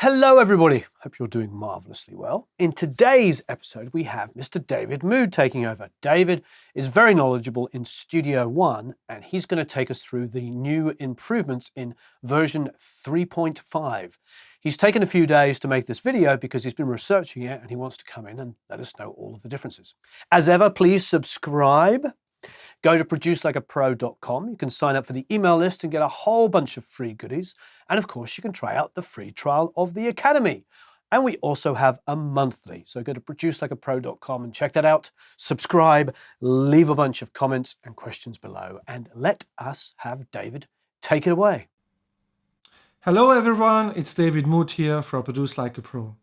Hello everybody, hope you're doing marvellously well. In today's episode we have Mr. David Mood taking over. David is very knowledgeable in Studio One and he's going to take us through the new improvements in version 3.5. He's taken a few days to make this video because he's been researching it and he wants to come in and let us know all of the differences. As ever, please subscribe. Go to producelikeapro.com. You can sign up for the email list and get a whole bunch of free goodies. And of course, you can try out the free trial of the Academy. And we also have a monthly. So go to producelikeapro.com and check that out. Subscribe, leave a bunch of comments and questions below, and let us have David take it away. Hello everyone, it's David Mood here for Produce Like a Pro.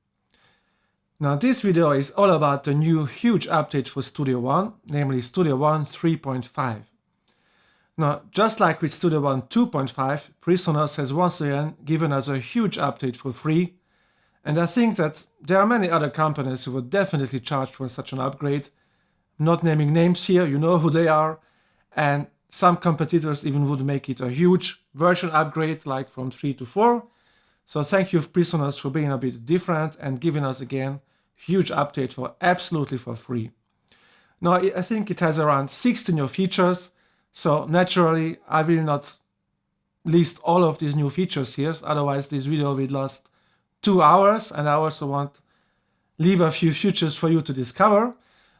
Now this video is all about the new huge update for Studio One, namely Studio One 3.5. Now, just like with Studio One 2.5, PreSonus has once again given us a huge update for free, and I think that there are many other companies who would definitely charge for such an upgrade. I'm not naming names here, you know who they are, and some competitors even would make it a huge version upgrade, like from 3 to 4. So thank you PreSonus for being a bit different and giving us again huge update for absolutely for free. Now I think it has around 60 new features, so naturally I will not list all of these new features here, otherwise this video will last 2 hours and I also want to leave a few features for you to discover.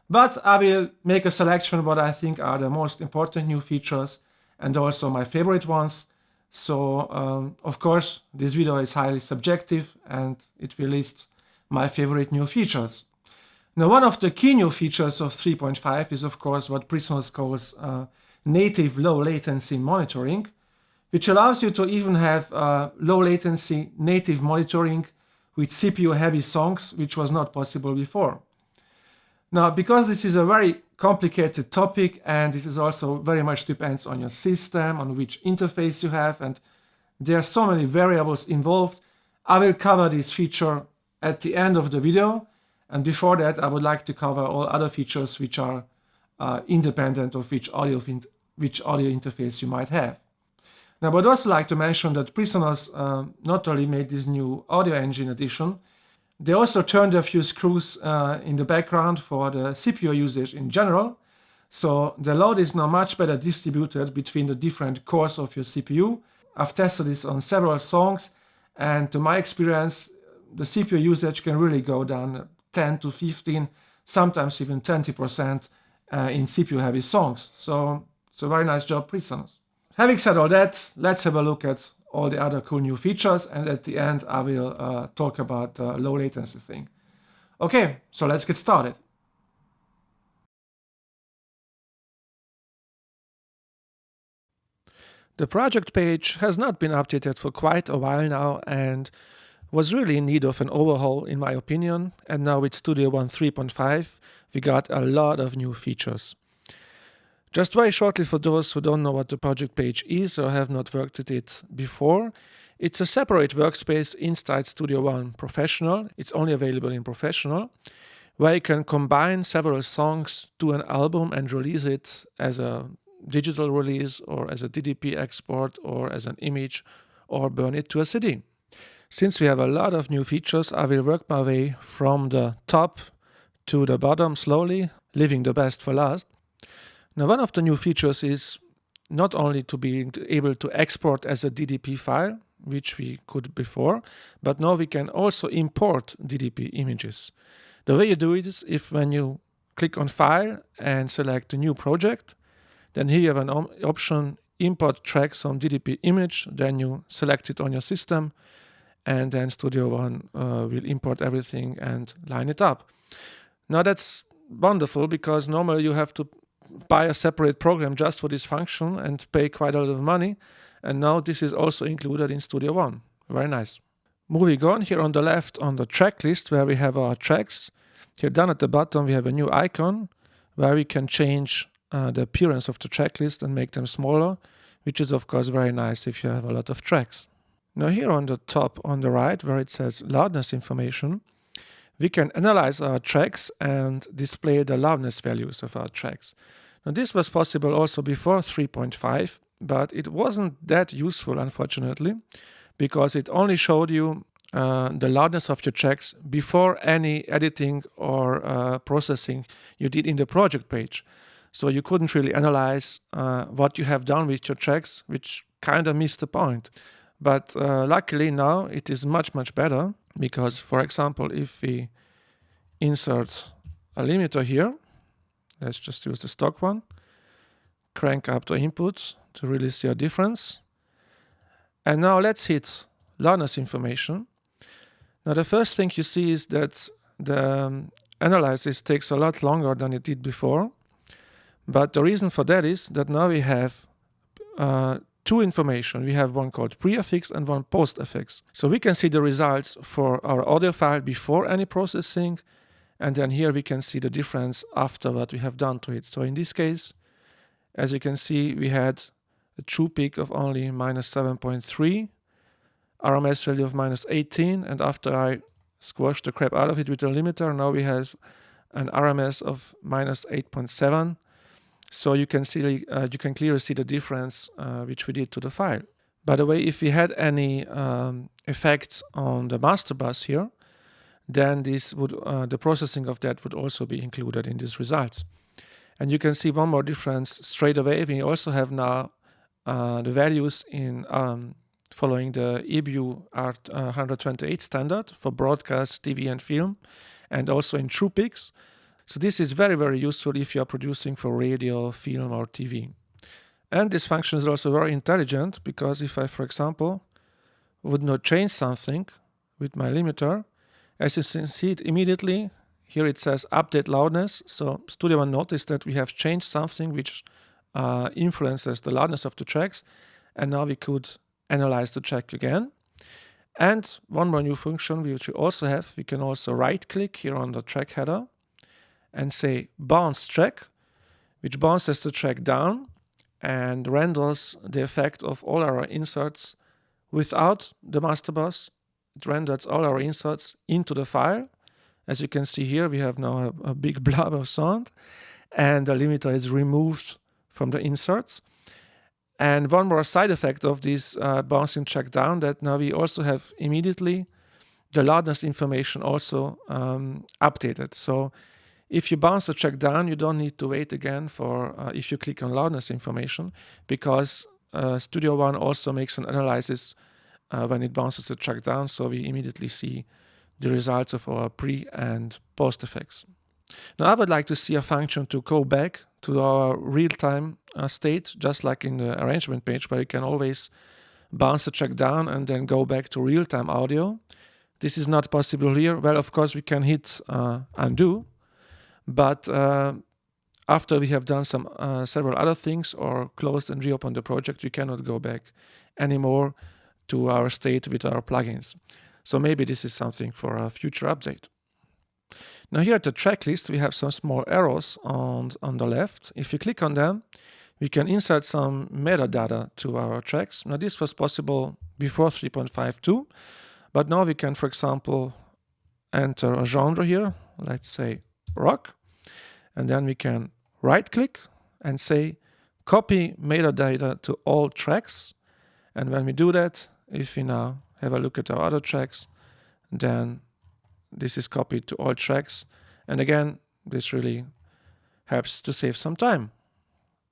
But I will make a selection what I think are the most important new features and also my favorite ones. So of course this video is highly subjective and it will list my favorite new features. Now one of the key new features of 3.5 is of course what PreSonus calls Native Low Latency Monitoring, which allows you to even have low latency native monitoring with CPU heavy songs, which was not possible before. Now because this is a very complicated topic and this is also very much depends on your system, on which interface you have, and there are so many variables involved, I will cover this feature at the end of the video, and before that I would like to cover all other features which are independent of which audio interface you might have. Now I would also like to mention that PreSonus not only made this new audio engine addition, they also turned a few screws in the background for the CPU usage in general, so the load is now much better distributed between the different cores of your CPU. I've tested this on several songs, and to my experience, the CPU usage can really go down 10 to 15, sometimes even 20% in CPU heavy songs. So it's a very nice job, PreSonus. Having said all that, let's have a look at all the other cool new features, and at the end I will talk about the low latency thing. Okay, so let's get started. The project page has not been updated for quite a while now and was really in need of an overhaul in my opinion, and now with Studio One 3.5 we got a lot of new features. Just very shortly for those who don't know what the project page is or have not worked with it before, it's a separate workspace inside Studio One Professional. It's only available in Professional, where you can combine several songs to an album and release it as a digital release or as a DDP export or as an image or burn it to a CD. Since we have a lot of new features, I will work my way from the top to the bottom slowly, leaving the best for last. Now one of the new features is not only to be able to export as a DDP file, which we could before, but now we can also import DDP images. The way you do it is if when you click on File and select a new project, then here you have an option Import Tracks on DDP image, then you select it on your system, and then Studio One will import everything and line it up. Now that's wonderful because normally you have to buy a separate program just for this function and pay quite a lot of money, and now this is also included in Studio One. Very nice. Moving on, here on the left on the track list where we have our tracks, here down at the bottom we have a new icon where we can change the appearance of the track list and make them smaller, which is of course very nice if you have a lot of tracks. Now here on the top on the right where it says Loudness Information, we can analyze our tracks and display the loudness values of our tracks. Now this was possible also before 3.5, but it wasn't that useful unfortunately, because it only showed you the loudness of your tracks before any editing or processing you did in the project page. So you couldn't really analyze what you have done with your tracks, which kind of missed the point. But luckily now it is much, much better because, for example, if we insert a limiter here, let's just use the stock one, crank up the input to really see a difference. And now let's hit loudness information. Now the first thing you see is that the analysis takes a lot longer than it did before. But the reason for that is that now we have two information. We have one called pre-affix and one post-affix. So we can see the results for our audio file before any processing, and then here we can see the difference after what we have done to it. So in this case, as you can see, we had a true peak of only -7.3, RMS value of -18, and after I squashed the crap out of it with the limiter, now we have an RMS of -8.7. So you can clearly see the difference which we did to the file. By the way, if we had any effects on the master bus here, then this would the processing of that would also be included in these results. And you can see one more difference straight away. We also have now the values in following the EBU R128 standard for broadcast, TV and film, and also in true peaks. So this is very, very useful if you are producing for radio, film or TV. And this function is also very intelligent because if I, for example, would not change something with my limiter, as you can see it immediately, here it says update loudness. So Studio One noticed that we have changed something which influences the loudness of the tracks, and now we could analyze the track again. And one more new function which we also have, we can also right click here on the track header and say bounce track, which bounces the track down and renders the effect of all our inserts without the master bus. It renders all our inserts into the file. As you can see here, we have now a big blob of sound, and the limiter is removed from the inserts. And one more side effect of this bouncing track down, that now we also have immediately the loudness information also updated. So if you bounce the track down, you don't need to wait again for if you click on loudness information, because Studio One also makes an analysis when it bounces the track down, so we immediately see the results of our pre and post effects. Now I would like to see a function to go back to our real-time state, just like in the arrangement page, where you can always bounce the track down and then go back to real-time audio. This is not possible here. Well, of course, we can hit undo, but after we have done some several other things or closed and reopened the project, we cannot go back anymore to our state with our plugins. So maybe this is something for a future update. Now here at the track list, we have some small arrows on the left. If you click on them, we can insert some metadata to our tracks. Now this was possible before 3.52, but now we can, for example, enter a genre here, let's say rock, and then we can right click and say copy metadata to all tracks. And when we do that, if we now have a look at our other tracks, then this is copied to all tracks. And again, this really helps to save some time.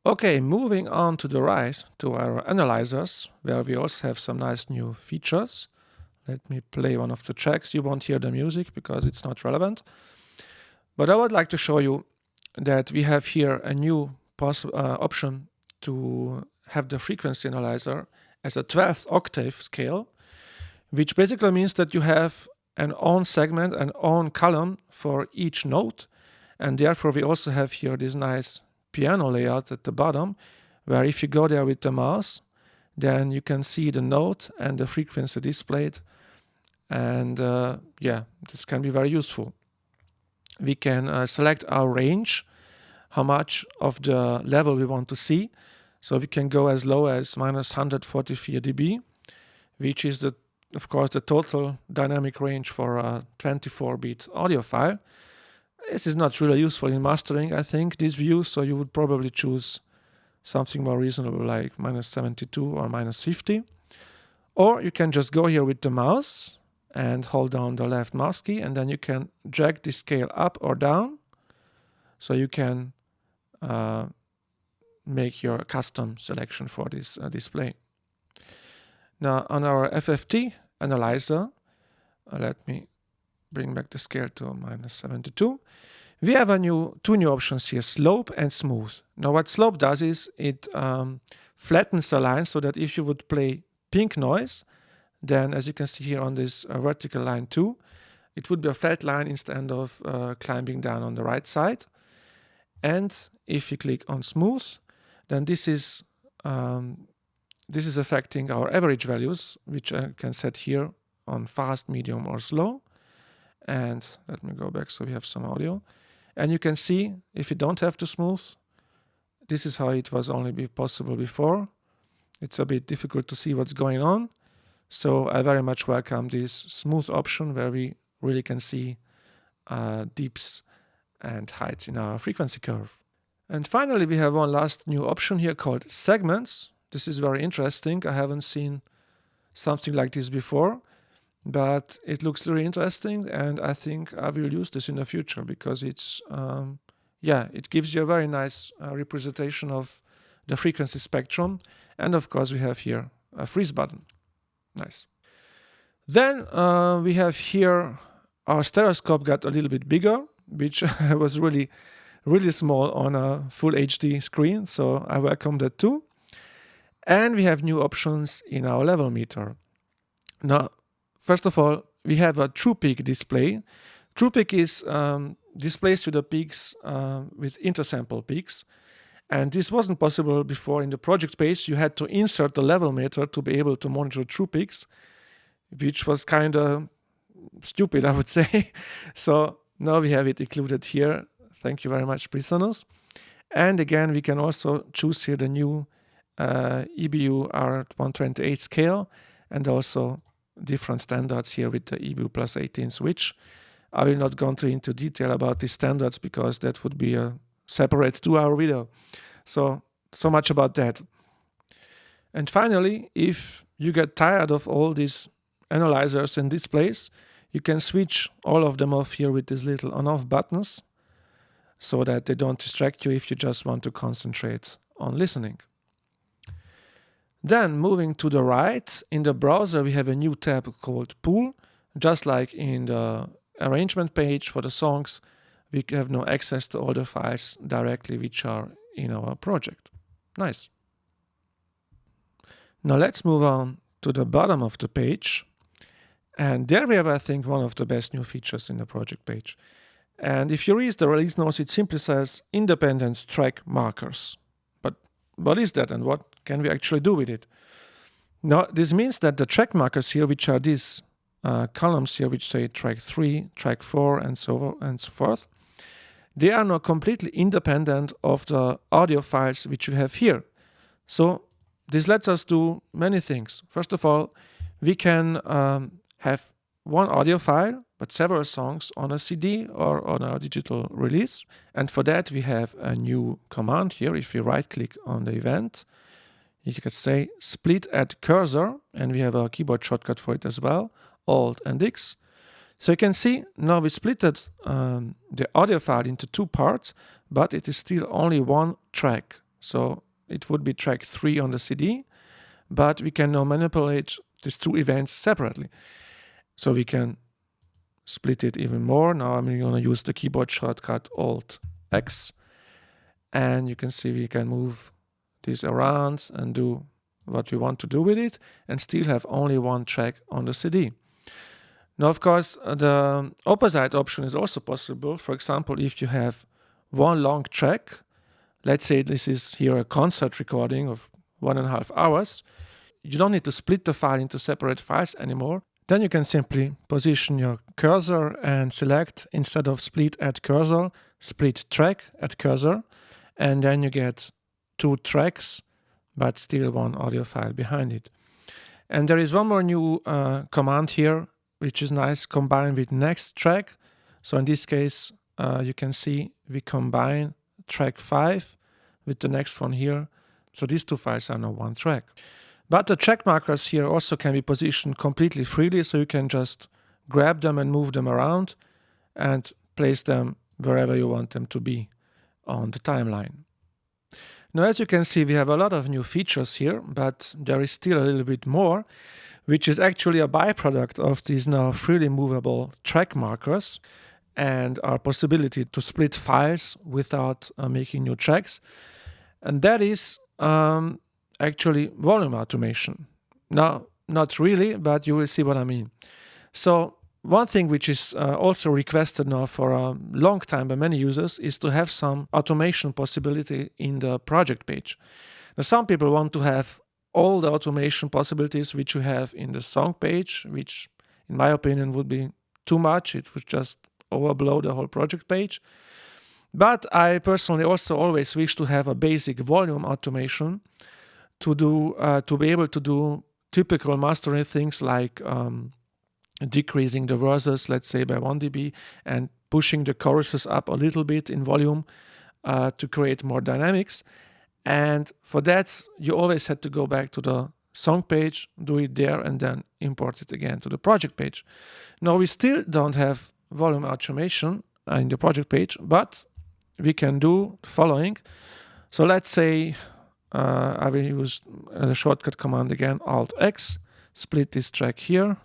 Okay, moving on to the right to our analyzers, where we also have some nice new features. Let me play one of the tracks. You won't hear the music because it's not relevant. But I would like to show you that we have here a new option to have the frequency analyzer as a 12th octave scale, which basically means that you have an on segment, an on column for each note, and therefore we also have here this nice piano layout at the bottom, where if you go there with the mouse, then you can see the note and the frequency displayed, and yeah, this can be very useful. We can select our range, how much of the level we want to see, so we can go as low as -144 dB, which is of course the total dynamic range for a 24-bit audio file. This is not really useful in mastering, I think, this view, so you would probably choose something more reasonable like -72 or -50. Or you can just go here with the mouse and hold down the left mouse key, and then you can drag the scale up or down, so you can make your custom selection for this display. Now on our FFT analyzer, let me bring back the scale to -72. We have two new options here, slope and smooth. Now what slope does is it flattens the line so that if you would play pink noise, then as you can see here on this vertical line 2, it would be a flat line instead of climbing down on the right side. And if you click on smooth, then this is affecting our average values, which I can set here on fast, medium, or slow. And let me go back so we have some audio. And you can see, if you don't have to smooth, this is how it was only possible before. It's a bit difficult to see what's going on. So I very much welcome this smooth option where we really can see dips and heights in our frequency curve. And finally, we have one last new option here called segments. This is very interesting. I haven't seen something like this before, but it looks really interesting, and I think I will use this in the future because it's, it gives you a very nice representation of the frequency spectrum. And of course, we have here a freeze button. Nice. Then we have here our stereoscope got a little bit bigger, which was really small on a full HD screen, so I welcome that too. And we have new options in our level meter. Now, first of all, we have a true peak display. True peak is displays to the peaks with intersample peaks. And this wasn't possible before in the project page. You had to insert the level meter to be able to monitor true peaks, which was kind of stupid, I would say. So now we have it included here. Thank you very much, PreSonus. And again, we can also choose here the new EBU R128 scale and also different standards here with the EBU plus 18 switch. I will not go into detail about these standards because that would be a separate 2-hour video. So much about that. And finally, if you get tired of all these analyzers and displays, you can switch all of them off here with these little on-off buttons so that they don't distract you if you just want to concentrate on listening. Then moving to the right, in the browser we have a new tab called Pool. Just like in the arrangement page for the songs, we have no access to all the files directly which are in our project. Nice. Now let's move on to the bottom of the page. And there we have, I think, one of the best new features in the project page. And if you read the release notes, it simply says independent track markers. But what is that and what can we actually do with it? Now, this means that the track markers here, which are these columns here, which say track 3, track 4, and so forth, they are now completely independent of the audio files which we have here. So this lets us do many things. First of all, we can have one audio file, but several songs on a CD or on a digital release. And for that, we have a new command here. If you right-click on the event, you can say split at cursor, and we have a keyboard shortcut for it as well, Alt and X. So you can see now we splitted the audio file into 2 parts, but it is still only one track. So it would be track 3 on the CD, but we can now manipulate these 2 events separately. So we can split it even more. Now I'm going to use the keyboard shortcut Alt X, and you can see we can move this around and do what we want to do with it and still have only one track on the CD. Now, of course, the opposite option is also possible. For example, if you have one long track, let's say this is here a concert recording of 1.5 hours, you don't need to split the file into separate files anymore. Then you can simply position your cursor and select, instead of split at cursor, split track at cursor, and then you get 2 tracks, but still one audio file behind it. And there is one more new command here, which is nice, combine with next track. So in this case, you can see we combine track 5 with the next one here. So these 2 files are now one track. But the track markers here also can be positioned completely freely, so you can just grab them and move them around and place them wherever you want them to be on the timeline. Now, as you can see, we have a lot of new features here, but there is still a little bit more, which is actually a byproduct of these now freely movable track markers and our possibility to split files without making new tracks. And that is actually volume automation. Now, not really, but you will see what I mean. So one thing which is also requested now for a long time by many users is to have some automation possibility in the project page. Now, some people want to have all the automation possibilities which you have in the song page, which in my opinion would be too much. It would just overblow the whole project page. But I personally also always wish to have a basic volume automation to be able to do typical mastering things like decreasing the verses, let's say by 1 dB, and pushing the choruses up a little bit in volume to create more dynamics. And for that, you always had to go back to the song page, do it there, and then import it again to the project page. Now, we still don't have volume automation in the project page, but we can do the following. So let's say I will use as a shortcut command again, Alt-X, split this track here,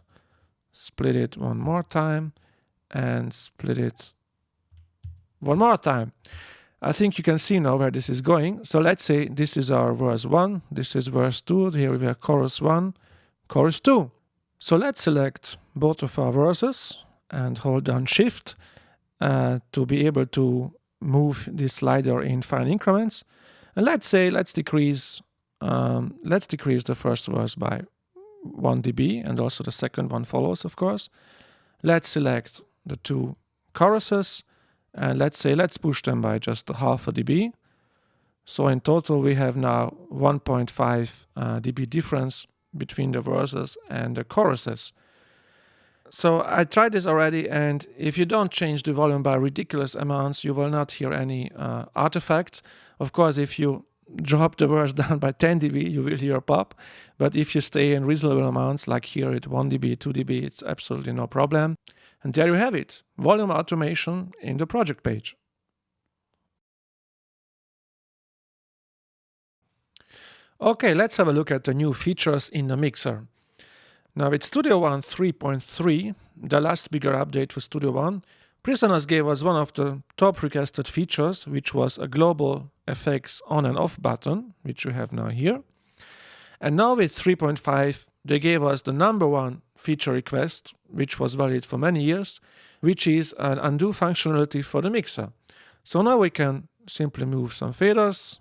split it one more time, and split it one more time. I think you can see now where this is going. So let's say this is our verse 1, this is verse 2, here we have chorus 1, chorus 2. So let's select both of our verses and hold down Shift to be able to move this slider in fine increments. And let's decrease the first verse by 1 dB, and also the second one follows, of course. Let's select the two choruses, and let's push them by just half a dB. So in total, we have now 1.5 dB difference between the verses and the choruses. So I tried this already, and if you don't change the volume by ridiculous amounts, you will not hear any artifacts. Of course, if you drop the verse down by 10 dB, you will hear a pop. But if you stay in reasonable amounts, like here at 1 dB, 2 dB, it's absolutely no problem. And there you have it, volume automation in the project page. Okay, let's have a look at the new features in the mixer. Now with Studio One 3.3, the last bigger update for Studio One, PreSonus gave us one of the top requested features, which was a global effects on and off button, which we have now here. And now with 3.5, they gave us the #1 feature request, which was valid for many years, which is an undo functionality for the mixer. So now we can simply move some faders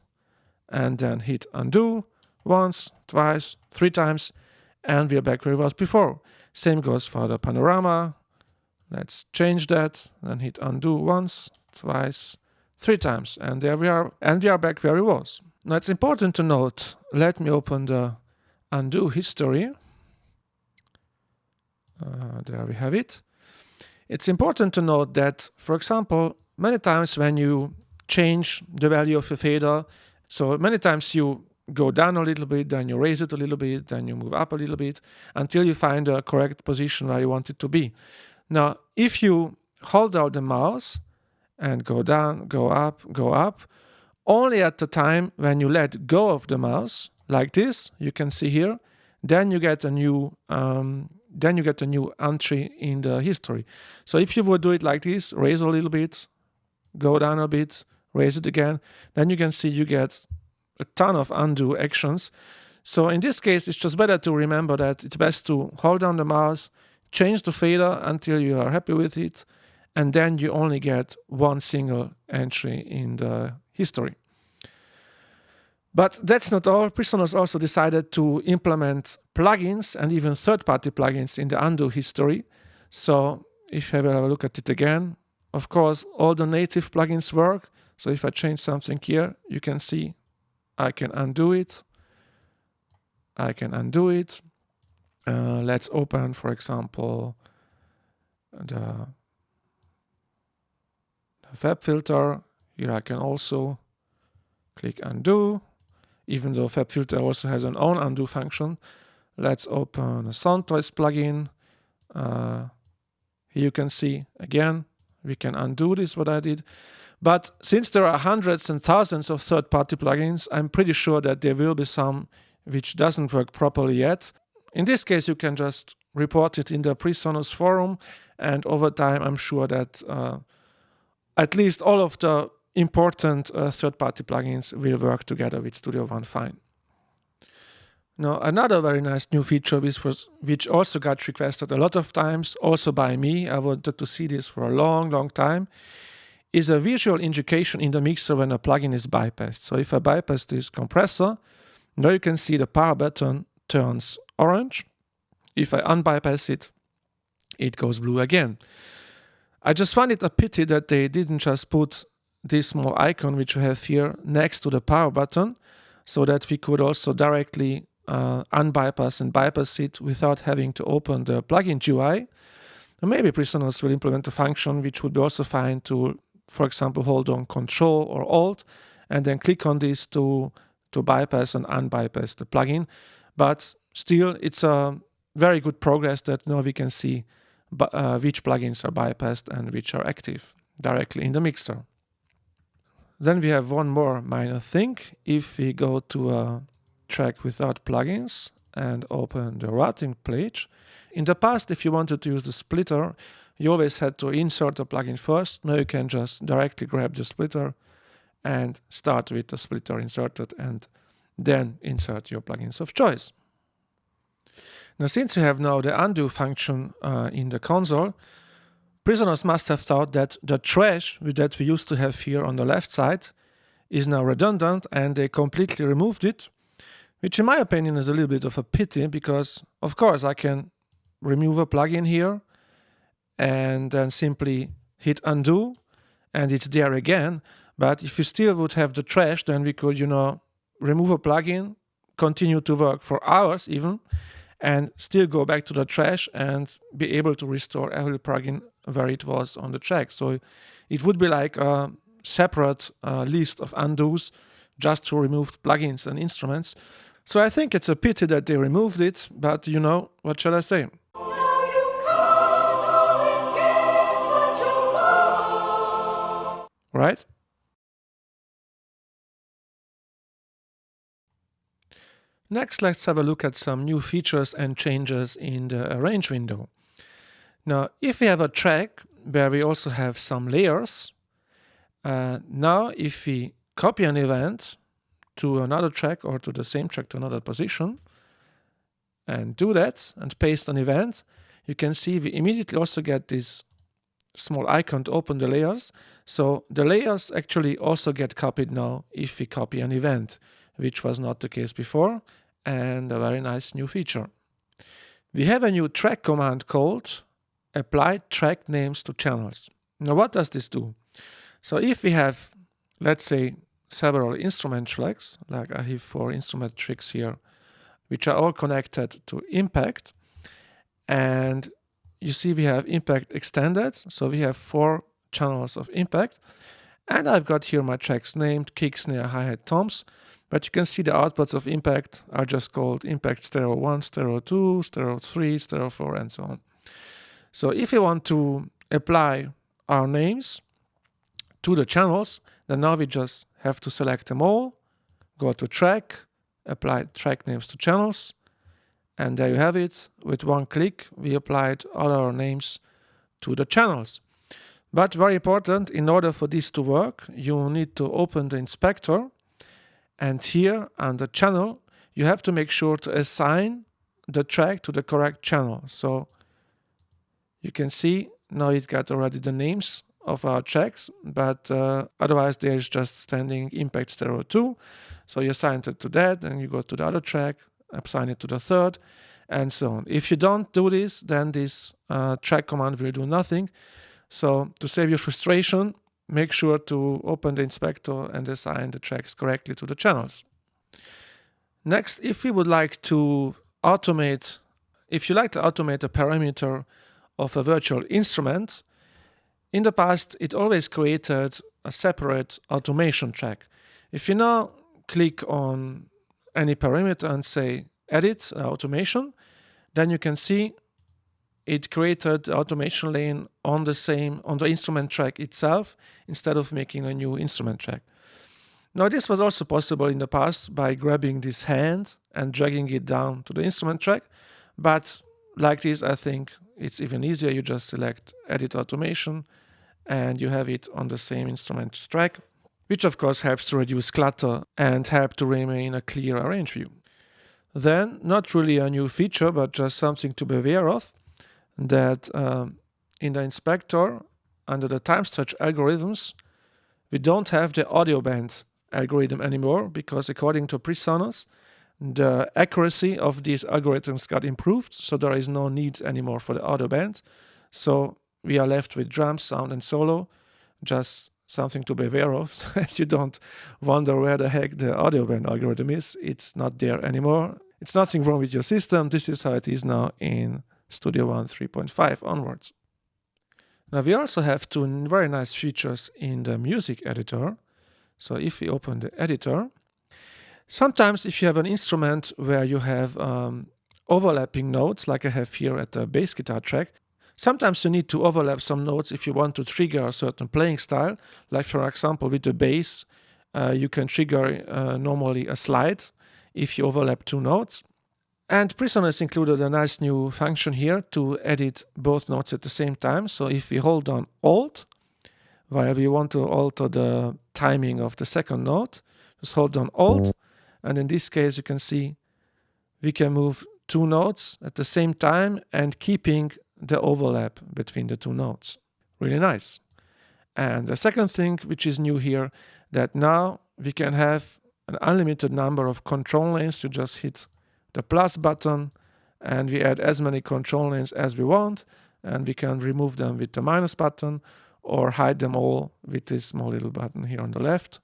and then hit undo once, twice, 3 times, and we are back where it was before. Same goes for the panorama. Let's change that and hit undo once, twice, 3 times, and there we are, and we are back where it was. Now it's important to note, let me open the undo history. There we have it. It's important to note that, for example, many times when you change the value of a fader, so many times you go down a little bit, then you raise it a little bit, then you move up a little bit, until you find the correct position where you want it to be. Now, if you hold out the mouse and go down, go up, only at the time when you let go of the mouse, like this, you can see here, then you get a new entry in the history. So if you would do it like this, raise a little bit, go down a bit, raise it again, then you can see you get a ton of undo actions. So in this case, it's just better to remember that it's best to hold down the mouse, change the fader until you are happy with it, and then you only get one single entry in the history. But that's not all. PreSonus also decided to implement plugins and even third-party plugins in the undo history. So if you have a look at it again, of course, all the native plugins work. So if I change something here, you can see I can undo it. I can undo it. Let's open, for example, the Fab filter. Here I can also click undo, even though Fab filter also has an own undo function. Let's open a Sound Toys plugin. Here you can see again, we can undo this, what I did. But since there are hundreds and thousands of third-party plugins, I'm pretty sure that there will be some which doesn't work properly yet. In this case, you can just report it in the PreSonus forum, and over time, I'm sure that at least all of the important third-party plugins will work together with Studio One fine. Now, another very nice new feature which also got requested a lot of times, also by me, I wanted to see this for a long time, is a visual indication in the mixer when a plugin is bypassed. So if I bypass this compressor, now you can see the power button turns orange. If I unbypass it, it goes blue again. I just find it a pity that they didn't just put this small icon which we have here next to the power button, so that we could also directly unbypass and bypass it without having to open the plugin GUI. And maybe PreSonus will implement a function which would be also fine to, for example, hold on Control or Alt and then click on this to bypass and unbypass the plugin. But still, it's a very good progress that now we can see which plugins are bypassed and which are active directly in the mixer. Then we have one more minor thing. If we go to a track without plugins and open the routing page, in the past, if you wanted to use the splitter, you always had to insert a plugin first. Now you can just directly grab the splitter and start with the splitter inserted and then insert your plugins of choice. Now, since you have now the undo function in the console, PreSonus must have thought that the trash that we used to have here on the left side is now redundant, and they completely removed it, which in my opinion is a little bit of a pity, because of course I can remove a plugin here and then simply hit undo and it's there again. But if we still would have the trash, then we could, remove a plugin, continue to work for hours even, and still go back to the trash and be able to restore every plugin where it was on the track. So it would be like a separate list of undos just to remove plugins and instruments. So I think it's a pity that they removed it, but what shall I say? Right? Next, let's have a look at some new features and changes in the Arrange window. Now, if we have a track where we also have some layers, now if we copy an event to another track or to the same track to another position and do that and paste an event, you can see we immediately also get this small icon to open the layers. So the layers actually also get copied now if we copy an event, which was not the case before, and a very nice new feature. We have a new track command called apply track names to channels. Now what does this do? So if we have, let's say, several instrument tracks, like I have 4 instrument tracks here, which are all connected to impact, and you see we have impact extended, so we have 4 channels of impact, and I've got here my tracks named kick, snare, hi-hat, toms, but you can see the outputs of impact are just called impact stereo 1, stereo 2, stereo 3, stereo 4, and so on. So if you want to apply our names to the channels, then now we just have to select them all, go to track, apply track names to channels, and there you have it. With one click, we applied all our names to the channels. But very important, in order for this to work, you need to open the inspector, and here on the channel, you have to make sure to assign the track to the correct channel. So you can see now it got already the names of our tracks, but otherwise there is just standing impact stereo 2. So you assign it to that, and you go to the other track, assign it to the third, and so on. If you don't do this, then this track command will do nothing. So to save your frustration, make sure to open the inspector and assign the tracks correctly to the channels. Next, if you would like to automate, a parameter of a virtual instrument, in the past it always created a separate automation track. If you now click on any parameter and say edit automation, then you can see it created the automation lane on the instrument track itself instead of making a new instrument track. Now this was also possible in the past by grabbing this hand and dragging it down to the instrument track, but like this I think it's even easier. You just select Edit Automation and you have it on the same instrument track, which of course helps to reduce clutter and help to remain a clear arrange view. Then, not really a new feature, but just something to be aware of, that in the inspector, under the time stretch algorithms, we don't have the audio band algorithm anymore, because according to PreSonus, the accuracy of these algorithms got improved, so there is no need anymore for the audio band. So we are left with drum, sound, and solo, just something to be aware of, that you don't wonder where the heck the audio band algorithm is. It's not there anymore. It's nothing wrong with your system. This is how it is now in Studio One 3.5 onwards. Now we also have two very nice features in the music editor. So if we open the editor, sometimes if you have an instrument where you have overlapping notes, like I have here at the bass guitar track, sometimes you need to overlap some notes if you want to trigger a certain playing style. Like for example with the bass, you can trigger normally a slide if you overlap two notes. And PreSonus included a nice new function here to edit both notes at the same time. So if we hold down Alt, while we want to alter the timing of the second note, just hold down Alt, and in this case you can see we can move two notes at the same time and keeping the overlap between the two notes. Really nice. And the second thing which is new here, that now we can have an unlimited number of control lanes. You just hit the plus button and we add as many control lanes as we want, and we can remove them with the minus button or hide them all with this small little button here on the left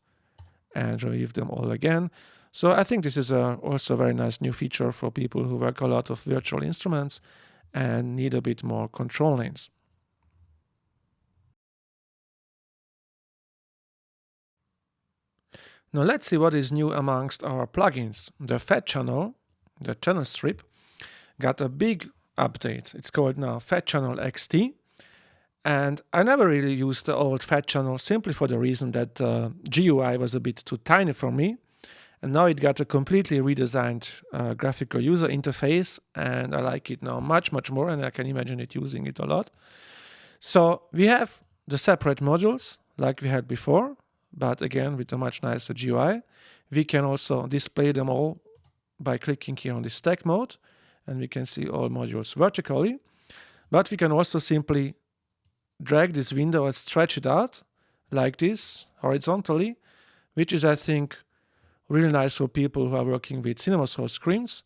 and remove them all again. So I think this is also a very nice new feature for people who work a lot of virtual instruments and need a bit more control lanes. Now let's see what is new amongst our plugins. The Fat Channel, the channel strip, got a big update. It's called now Fat Channel XT. And I never really used the old Fat Channel simply for the reason that GUI was a bit too tiny for me. And now it got a completely redesigned graphical user interface, and I like it now much, much more, and I can imagine it using it a lot. So we have the separate modules like we had before, but again with a much nicer GUI. We can also display them all by clicking here on the stack mode, and we can see all modules vertically. But we can also simply drag this window and stretch it out like this horizontally, which is, I think, really nice for people who are working with CinemaSource screens,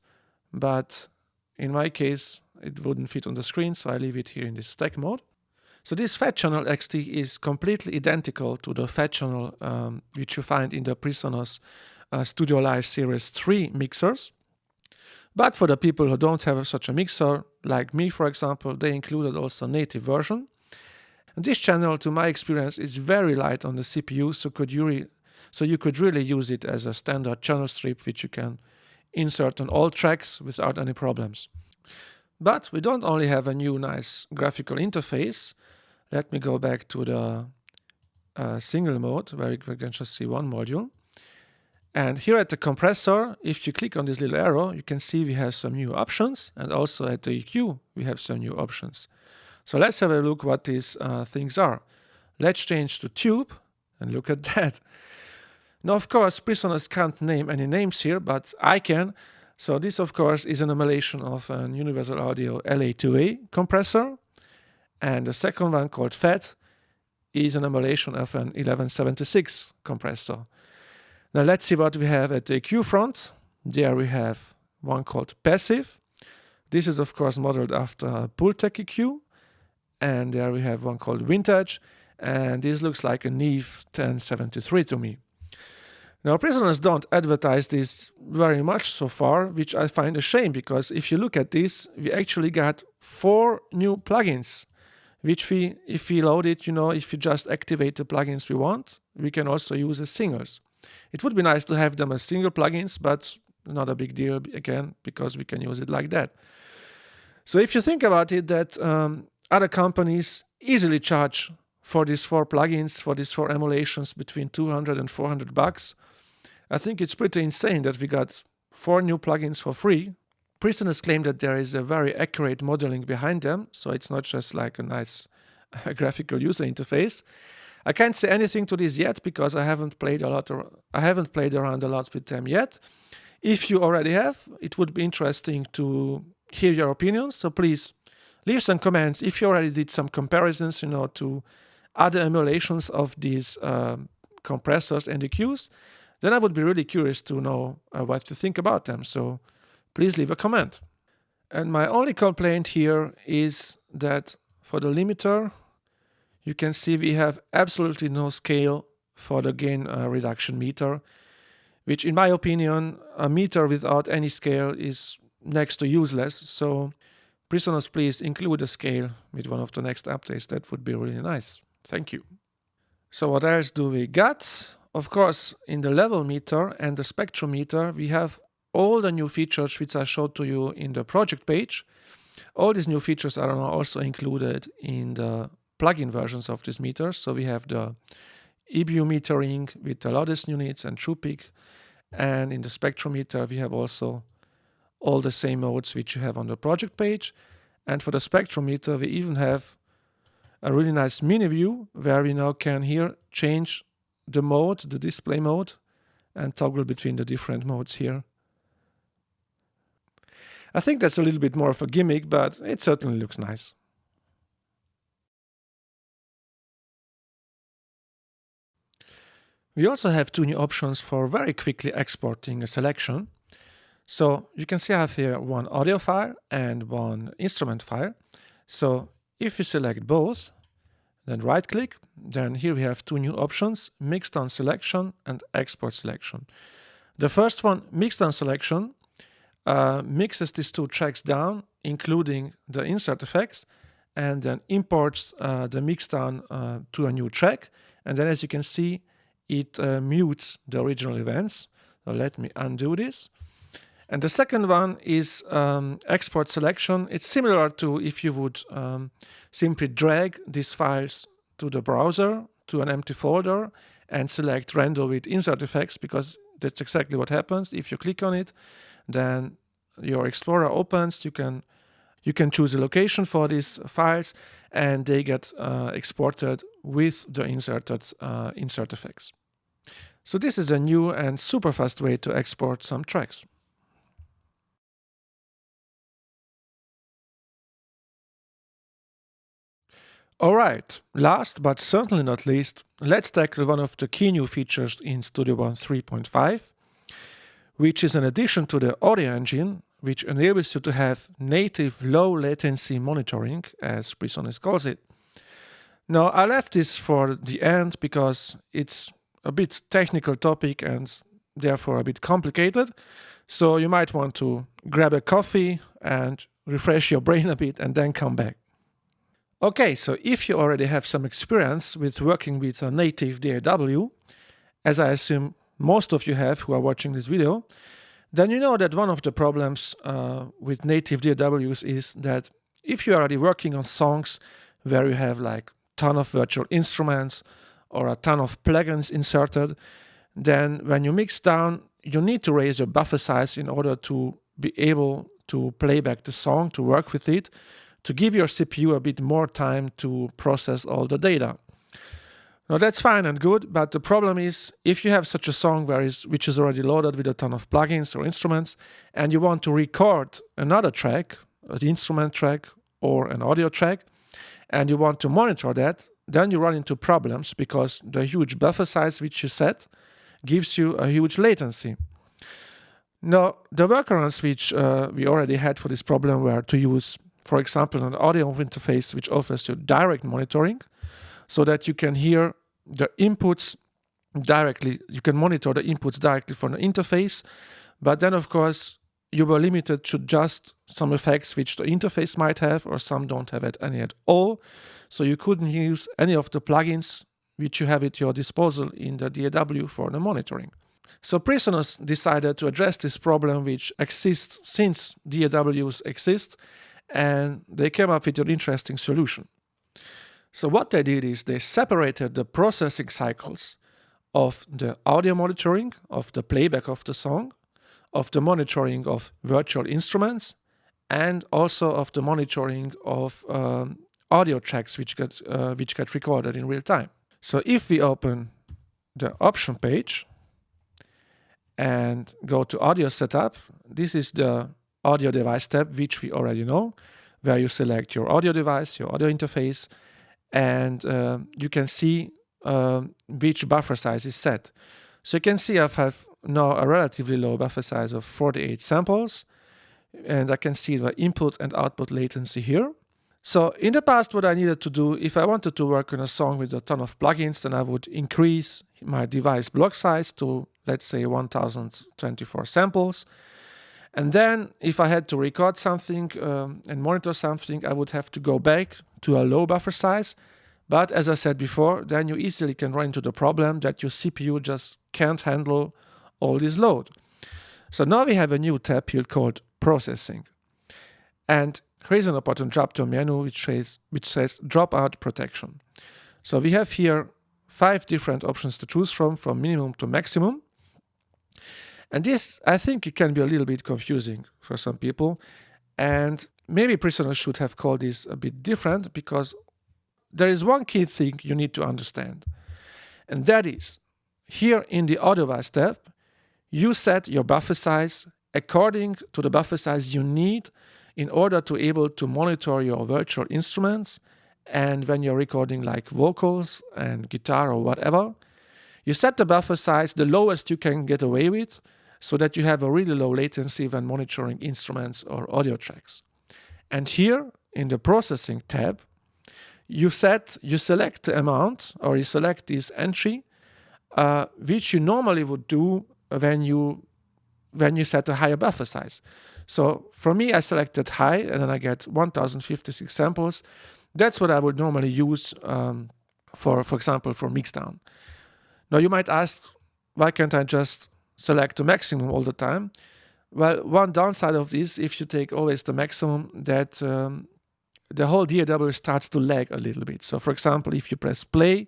but in my case it wouldn't fit on the screen, so I leave it here in this stack mode. So this Fat Channel XT is completely identical to the Fat Channel which you find in the PreSonus Studio Live Series 3 mixers. But for the people who don't have such a mixer, like me for example, they included also a native version. And this channel, to my experience, is very light on the CPU, so you could really use it as a standard channel strip which you can insert on all tracks without any problems. But we don't only have a new nice graphical interface. Let me go back to the single mode where we can just see one module. And here at the compressor, if you click on this little arrow, you can see we have some new options, and also at the EQ we have some new options. So let's have a look what these things are. Let's change to tube and look at that. Now, of course, PreSonus can't name any names here, but I can. So this, of course, is an emulation of an Universal Audio LA2A compressor. And the second one, called FAT, is an emulation of an 1176 compressor. Now let's see what we have at the EQ front. There we have one called Passive. This is, of course, modeled after Pultec EQ. And there we have one called Vintage. And this looks like a Neve 1073 to me. Now, PreSonus don't advertise this very much so far, which I find a shame, because if you look at this, we actually got 4 new plugins, which if we load it, if you just activate the plugins we want, we can also use as singles. It would be nice to have them as single plugins, but not a big deal again, because we can use it like that. So if you think about it, that other companies easily charge for these 4 plugins, for these 4 emulations between $200 and $400, I think it's pretty insane that we got 4 new plugins for free. PreSonus claimed that there is a very accurate modeling behind them, so it's not just like a nice graphical user interface. I can't say anything to this yet because I haven't played around a lot with them yet. If you already have, it would be interesting to hear your opinions. So please leave some comments if you already did some comparisons, to other emulations of these compressors and EQs. Then I would be really curious to know what you think about them. So please leave a comment. And my only complaint here is that for the limiter, you can see we have absolutely no scale for the gain reduction meter, which in my opinion, a meter without any scale is next to useless. So PreSonus, please include a scale with one of the next updates. That would be really nice. Thank you. So what else do we got? Of course, in the level meter and the spectrometer, we have all the new features which I showed to you in the project page. All these new features are now also included in the plugin versions of these meters. So we have the EBU metering with the loudest units and true peak. And in the spectrometer, we have also all the same modes which you have on the project page. And for the spectrometer, we even have a really nice mini view where we now can here change the mode, the display mode, and toggle between the different modes here. I think that's a little bit more of a gimmick, but it certainly looks nice. We also have 2 new options for very quickly exporting a selection. So you can see I have here one audio file and one instrument file. So if you select both, then right click, then here we have 2 new options, mixed down selection and export selection. The first one, mixed down selection, mixes these 2 tracks down, including the insert effects, and then imports the mix down to a new track. And then as you can see, it mutes the original events. So let me undo this. And the second one is export selection. It's similar to if you would simply drag these files to the browser, to an empty folder, and select render with insert effects, because that's exactly what happens. If you click on it, then your Explorer opens. You can choose a location for these files, and they get exported with the inserted insert effects. So this is a new and super fast way to export some tracks. All right, last but certainly not least, let's tackle one of the key new features in Studio One 3.5, which is an addition to the audio engine, which enables you to have native low latency monitoring, as PreSonus calls it. Now, I left this for the end because it's a bit technical topic and therefore a bit complicated. So you might want to grab a coffee and refresh your brain a bit and then come back. Okay, so if you already have some experience with working with a native DAW, as I assume most of you have who are watching this video, then you know that one of the problems with native DAWs is that if you're already working on songs where you have like a ton of virtual instruments or a ton of plugins inserted, then when you mix down, you need to raise your buffer size in order to be able to play back the song, to work with it, to give your CPU a bit more time to process all the data. Now that's fine and good, but the problem is if you have such a song which is already loaded with a ton of plugins or instruments, and you want to record another track, an instrument track or an audio track, and you want to monitor that, then you run into problems because the huge buffer size which you set gives you a huge latency. Now, the workarounds which we already had for this problem were to use, for example, an audio interface which offers you direct monitoring, so that you can hear the inputs directly, you can monitor the inputs directly from the interface, but then of course you were limited to just some effects which the interface might have, or some don't have any at all. So you couldn't use any of the plugins which you have at your disposal in the DAW for the monitoring. So PreSonus decided to address this problem which exists since DAWs exist, and they came up with an interesting solution. So what they did is they separated the processing cycles of the audio monitoring, of the playback of the song, of the monitoring of virtual instruments, and also of the monitoring of audio tracks which get recorded in real time. So if we open the option page and go to audio setup, this is the audio device tab, which we already know, where you select your audio device, your audio interface, and you can see which buffer size is set. So you can see I have now a relatively low buffer size of 48 samples, and I can see the input and output latency here. So in the past, what I needed to do, if I wanted to work on a song with a ton of plugins, then I would increase my device block size to, let's say, 1024 samples. And then if I had to record something and monitor something, I would have to go back to a low buffer size. But as I said before, then you easily can run into the problem that your CPU just can't handle all this load. So now we have a new tab here called Processing. And here's an important drop-down menu which says Dropout Protection. So we have here 5 different options to choose from minimum to maximum. And this, I think, it can be a little bit confusing for some people. And maybe PreSonus should have called this a bit different, because there is one key thing you need to understand. And that is, here in the audio device tab, you set your buffer size according to the buffer size you need in order to be able to monitor your virtual instruments. And when you're recording like vocals and guitar or whatever, you set the buffer size the lowest you can get away with, so that you have a really low latency when monitoring instruments or audio tracks. And here in the processing tab, you select the amount, or you select this entry, which you normally would do when you set a higher buffer size. So for me, I selected high, and then I get 1056 samples. That's what I would normally use for example, for mixdown. Now you might ask, why can't I just select the maximum all the time? Well, one downside of this, if you take always the maximum, that the whole DAW starts to lag a little bit. So for example, if you press play,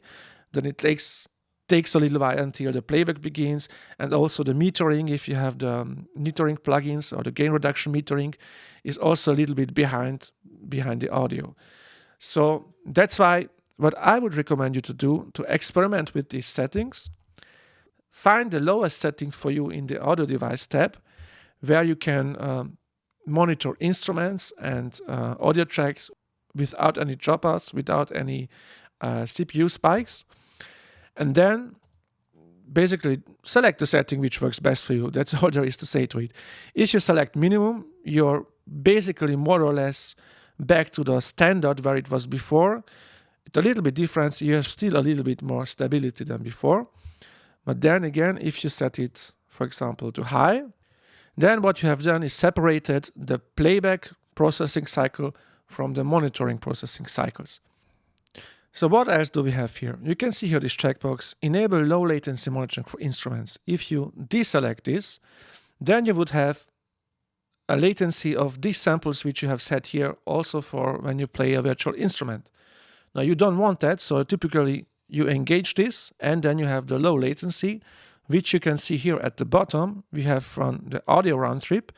then it takes a little while until the playback begins, and also the metering, if you have the metering plugins or the gain reduction metering, is also a little bit behind the audio. So that's why what I would recommend you to do, to experiment with these settings. Find the lowest setting for you in the audio device tab, where you can monitor instruments and audio tracks without any dropouts, without any CPU spikes. And then basically select the setting which works best for you. That's all there is to say to it. If you select minimum, you're basically more or less back to the standard where it was before. It's a little bit different. You have still a little bit more stability than before. But then again, if you set it, for example, to high, then what you have done is separated the playback processing cycle from the monitoring processing cycles. So what else do we have here? You can see here this checkbox, Enable Low Latency Monitoring for Instruments. If you deselect this, then you would have a latency of these samples which you have set here also for when you play a virtual instrument. Now you don't want that, so typically you engage this, and then you have the low latency, which you can see here at the bottom. We have from the audio round trip,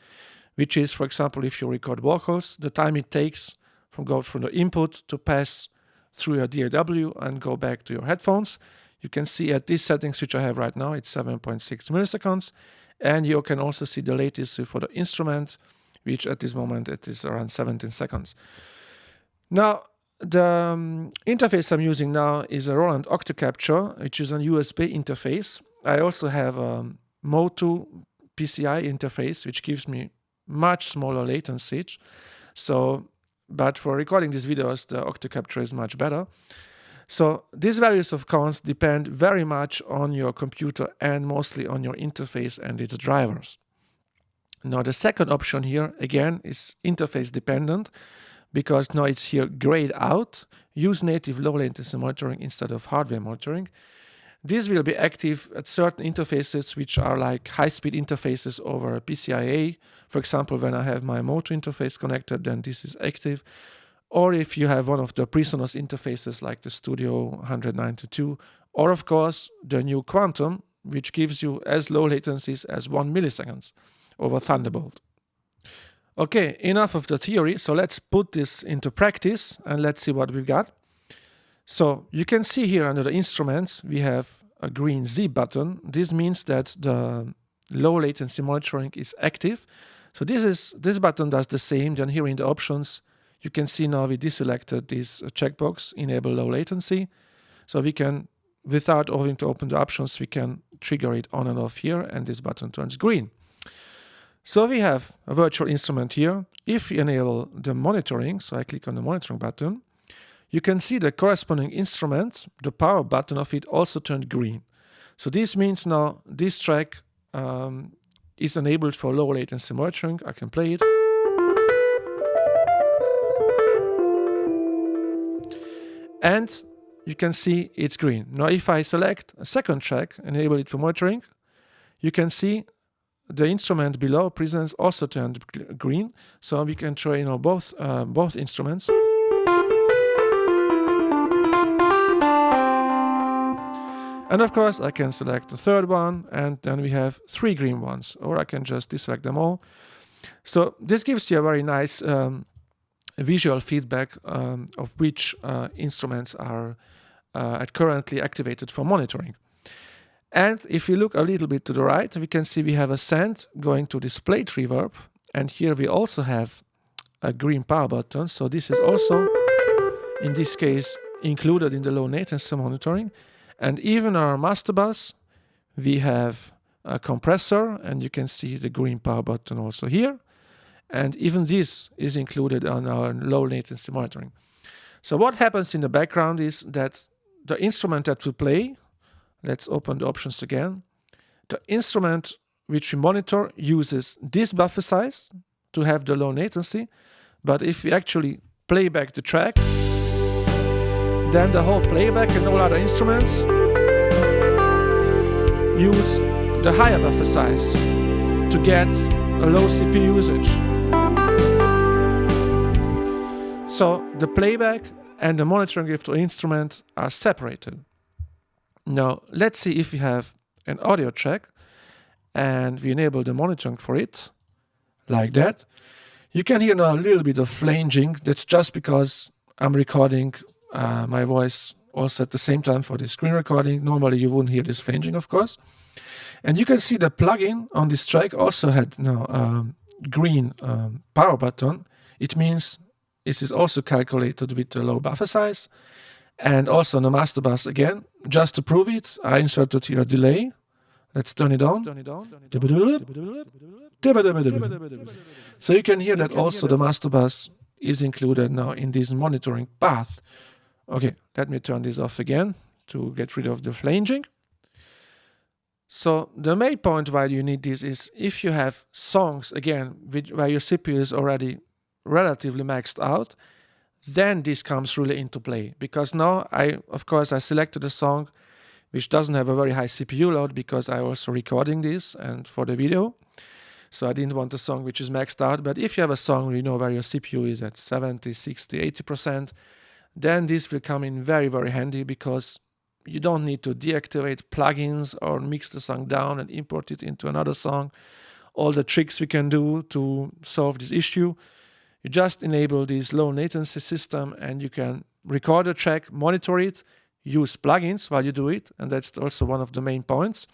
which is, for example, if you record vocals, the time it takes from the input to pass through your DAW and go back to your headphones. You can see at these settings which I have right now, it's 7.6 milliseconds. And you can also see the latency for the instrument, which at this moment it is around 17 seconds. Now, the interface I'm using now is a Roland Octocapture, which is a USB interface. I also have a Mode2 PCI interface, which gives me much smaller latency. But for recording these videos, the Octocapture is much better. So these values of cons depend very much on your computer and mostly on your interface and its drivers. Now the second option here, again, is interface dependent, because now it's here grayed out, use native low latency monitoring instead of hardware monitoring. This will be active at certain interfaces which are like high-speed interfaces over PCIe. For example, when I have my motor interface connected, then this is active. Or if you have one of the PreSonus interfaces like the Studio 192, or of course the new Quantum, which gives you as low latencies as 1 milliseconds over Thunderbolt. Okay, enough of the theory, so let's put this into practice and let's see what we've got. So you can see here under the instruments we have a green Z button. This means that the low latency monitoring is active. So this button does the same. Then here in the options you can see now we deselected this checkbox, enable low latency. So we can, without having to open the options, we can trigger it on and off here, and this button turns green. So we have a virtual instrument here. If we enable the monitoring, so I click on the monitoring button, you can see the corresponding instrument, the power button of it also turned green. So this means now this track is enabled for low latency monitoring. I can play it. And you can see it's green. Now if I select a second track, enable it for monitoring, you can see the instrument below presence also turned green. So we can try both instruments. And of course I can select the third one, and then we have 3 green ones, or I can just deselect them all. So this gives you a very nice visual feedback of which instruments are currently activated for monitoring. And if we look a little bit to the right, we can see we have a send going to this plate reverb, and here we also have a green power button. So this is also, in this case, included in the low latency monitoring. And even our master bus, we have a compressor, and you can see the green power button also here. And even this is included on our low latency monitoring. So what happens in the background is that the instrument that we play, let's open the options again. The instrument which we monitor uses this buffer size to have the low latency. But if we actually play back the track, then the whole playback and all other instruments use the higher buffer size to get a low CPU usage. So the playback and the monitoring of the instrument are separated. Now let's see if we have an audio track and we enable the monitoring for it, like that. You can hear now a little bit of flanging. That's just because I'm recording my voice also at the same time for the screen recording. Normally you wouldn't hear this flanging, of course. And you can see the plugin on this track also had now green power button. It means this is also calculated with the low buffer size. And also on the master bus again, just to prove it, I inserted here a delay. Let's turn it on. So you can hear that also the master bus is included now in this monitoring path. Okay, let me turn this off again to get rid of the flanging. So the main point why you need this is if you have songs, again, where your CPU is already relatively maxed out, then this comes really into play. Because now, of course, I selected a song which doesn't have a very high CPU load because I'm also recording this and for the video. So I didn't want a song which is maxed out. But if you have a song where your CPU is at 70, 60, 80%, then this will come in very, very handy because you don't need to deactivate plugins or mix the song down and import it into another song. All the tricks we can do to solve this issue. You just enable this low latency system and you can record a track, monitor it, use plugins while you do it, and that's also one of the main points.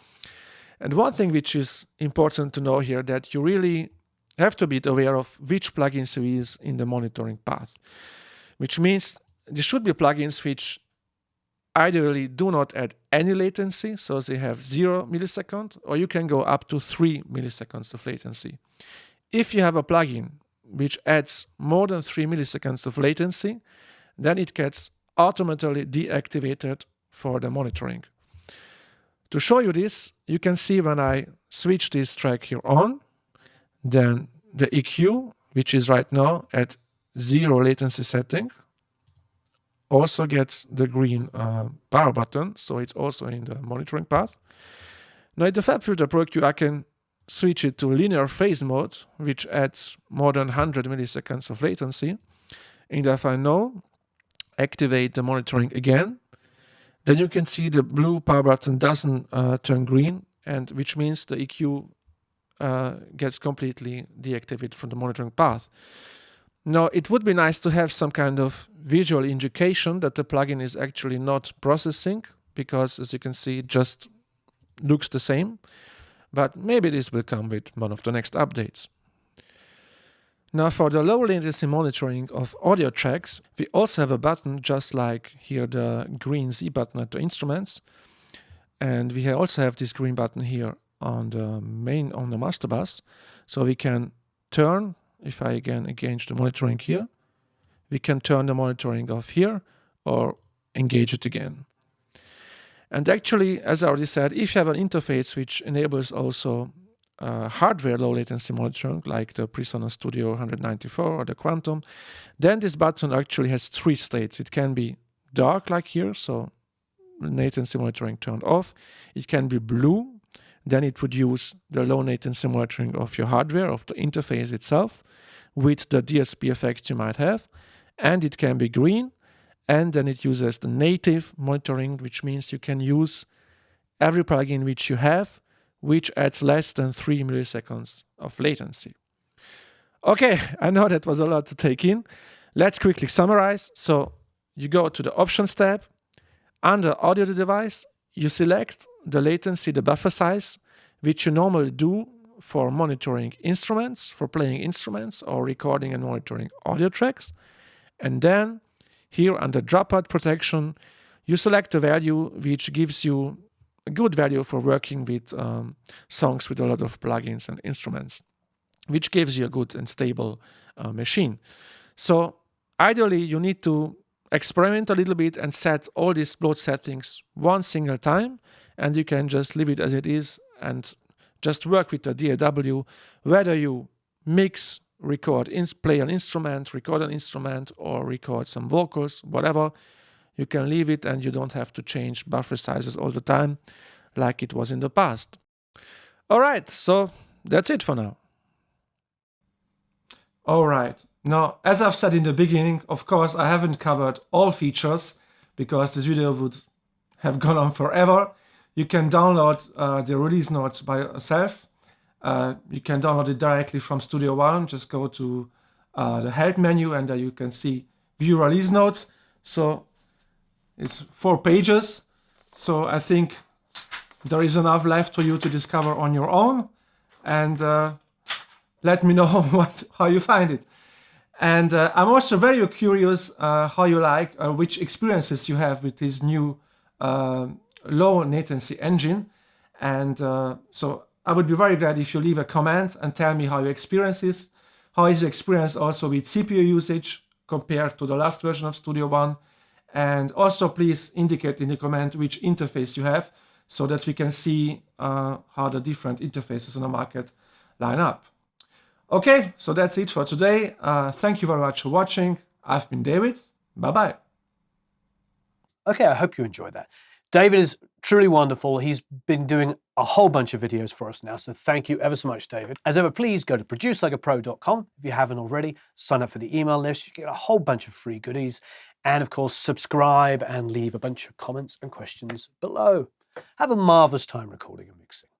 And one thing which is important to know here, that you really have to be aware of which plugins you use in the monitoring path, which means there should be plugins which ideally do not add any latency, so they have 0 millisecond, or you can go up to 3 milliseconds of latency. If you have a plugin which adds more than 3 milliseconds of latency, then it gets automatically deactivated for the monitoring. To show you this, you can see when I switch this track here on, then the EQ, which is right now at 0 latency setting, also gets the green power button, so it's also in the monitoring path. Now in the FabFilter Pro queue, I can switch it to linear phase mode, which adds more than 100 milliseconds of latency. And if I now activate the monitoring again, then you can see the blue power button doesn't turn green, and which means the EQ gets completely deactivated from the monitoring path. Now, it would be nice to have some kind of visual indication that the plugin is actually not processing, because as you can see, it just looks the same. But maybe this will come with one of the next updates. Now, for the low latency monitoring of audio tracks, we also have a button just like here the green Z button at the instruments. And we also have this green button here on the master bus. So we can turn, if I again engage the monitoring here, we can turn the monitoring off here or engage it again. And actually, as I already said, if you have an interface which enables also hardware low latency monitoring, like the PreSonus Studio 194 or the Quantum, then this button actually has 3 states. It can be dark like here, so latency monitoring turned off. It can be blue, then it would use the low latency monitoring of your hardware, of the interface itself, with the DSP effects you might have. And it can be green, and then it uses the native monitoring, which means you can use every plugin which you have, which adds less than 3 milliseconds of latency. Okay, I know that was a lot to take in. Let's quickly summarize. So you go to the Options tab. Under Audio to Device, you select the latency, the buffer size, which you normally do for monitoring instruments, for playing instruments, or recording and monitoring audio tracks. And then here under Dropout Protection, you select a value which gives you a good value for working with songs with a lot of plugins and instruments, which gives you a good and stable machine. So ideally, you need to experiment a little bit and set all these load settings one single time, and you can just leave it as it is and just work with the DAW, whether you mix, record, play an instrument, record an instrument, or record some vocals, whatever. You can leave it and you don't have to change buffer sizes all the time like it was in the past. All right, so that's it for now. All right. Now, as I've said in the beginning, of course, I haven't covered all features because this video would have gone on forever. You can download the release notes by yourself. You can download it directly from Studio One. Just go to the Help menu and there you can see View Release Notes. So it's 4 pages. So I think there is enough left for you to discover on your own. And let me know how you find it. And I'm also very curious how you like, which experiences you have with this new low latency engine. And so I would be very glad if you leave a comment and tell me how your experience is. How is your experience also with CPU usage compared to the last version of Studio One? And also please indicate in the comment which interface you have so that we can see how the different interfaces on the market line up. Okay, so that's it for today. Thank you very much for watching. I've been David. Bye-bye. Okay, I hope you enjoyed that. David is truly wonderful. He's been doing a whole bunch of videos for us now, so thank you ever so much, David. As ever, please go to producelikeapro.com if you haven't already. Sign up for the email list. You get a whole bunch of free goodies. And of course, subscribe and leave a bunch of comments and questions below. Have a marvelous time recording and mixing.